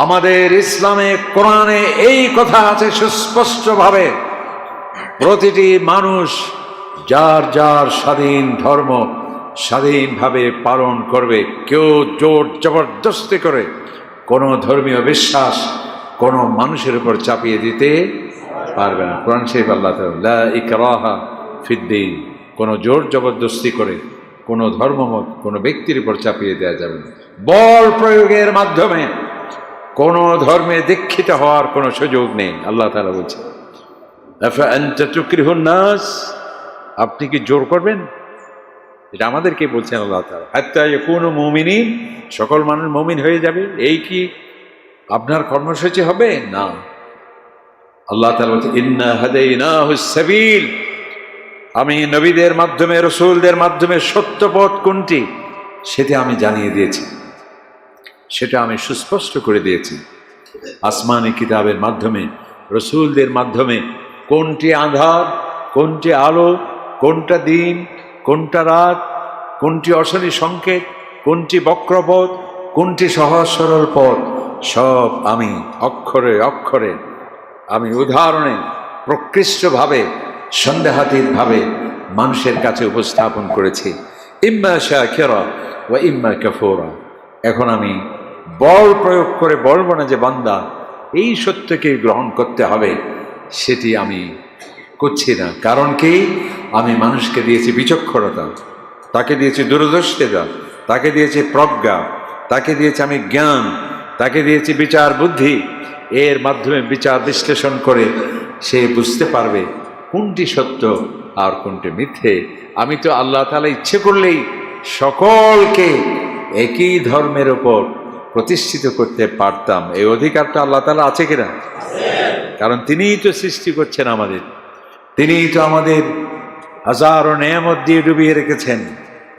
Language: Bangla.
আমাদের ইসলামে কোরআনে এই কথা আছে সুস্পষ্টভাবে, প্রতিটি মানুষ যার যার স্বাধীন ধর্ম স্বাধীনভাবে পালন করবে। কেউ জোর জবরদস্তি করে কোনো ধর্মীয় বিশ্বাস কোনো মানুষের উপর চাপিয়ে দিতে পারবে না। কোরআন শরীফ আল্লাহ তাআলা লা ইকরাহা ফিদ্দীন, কোনো জোর জবরদস্তি করে কোনো ধর্মমত কোনো ব্যক্তির উপর চাপিয়ে দেওয়া যাবে না। বল প্রয়োগের মাধ্যমে কোনো ধর্মে দীক্ষিত হওয়ার কোনো সুযোগ নেই। আল্লাহ তাআলা বলছেন আফাআনতা তুকরিহুন নাস, আপনি কি জোর করবেন? এটা আমাদেরকে বলছেন আল্লাহ তাআলা। হাত্তা ইয়াকুনু মুমিনিন, সকল মানুষ মুমিন হয়ে যাবে, এই কি আপনার কর্মসূচি হবে? না, আল্লাহ তাআলা বলছেন ইন্না হাদাইনাহুস সাবিল, আমি নবীদের মাধ্যমে রাসূলদের মাধ্যমে সত্য পথ কোনটি সেটা আমি জানিয়ে দিয়েছি, সেটা আমি সুস্পষ্ট করে দিয়েছি। আসমানি কিতাবের মাধ্যমে রাসূলদের মাধ্যমে কোনটি আঁধার কোনটি আলো, কোনটা দিন কোনটা রাত, কোনটি অশনি সংকেত, কোনটি বক্রপথ, কোনটি সহজ সরল পথ, সব আমি অক্ষরে অক্ষরে আমি উদাহরণে প্রকৃষ্টভাবে সন্দেহাতীতভাবে মানুষের কাছে উপস্থাপন করেছি। ইম্মা শাকিরা ওয়া ইম্মা কাফুরা। এখন আমি বল প্রয়োগ করে বলবো না যে বান্দা এই সত্যকে গ্রহণ করতে হবে, সেটি আমি করছি না। কারণ কি, আমি মানুষকে দিয়েছি বিচক্ষণতা, তাকে দিয়েছি দূরদর্শিতা, তাকে দিয়েছি প্রজ্ঞা, তাকে দিয়েছি আমি জ্ঞান, তাকে দিয়েছি বিচার বুদ্ধি। এর মাধ্যমে বিচার বিশ্লেষণ করে সে বুঝতে পারবে কোনটি সত্য আর কোনটি মিথ্যে। আমি তো আল্লাহ তাআলা ইচ্ছে করলেই সকলকে একই ধর্মের ওপর প্রতিষ্ঠিত করতে পারতাম। এই অধিকারটা আল্লাহ তাআলা আছে কিনা? কারণ তিনিই তো সৃষ্টি করছেন আমাদের, তিনিই তো আমাদের হাজারো নেয়ামত দিয়ে ডুবিয়ে রেখেছেন।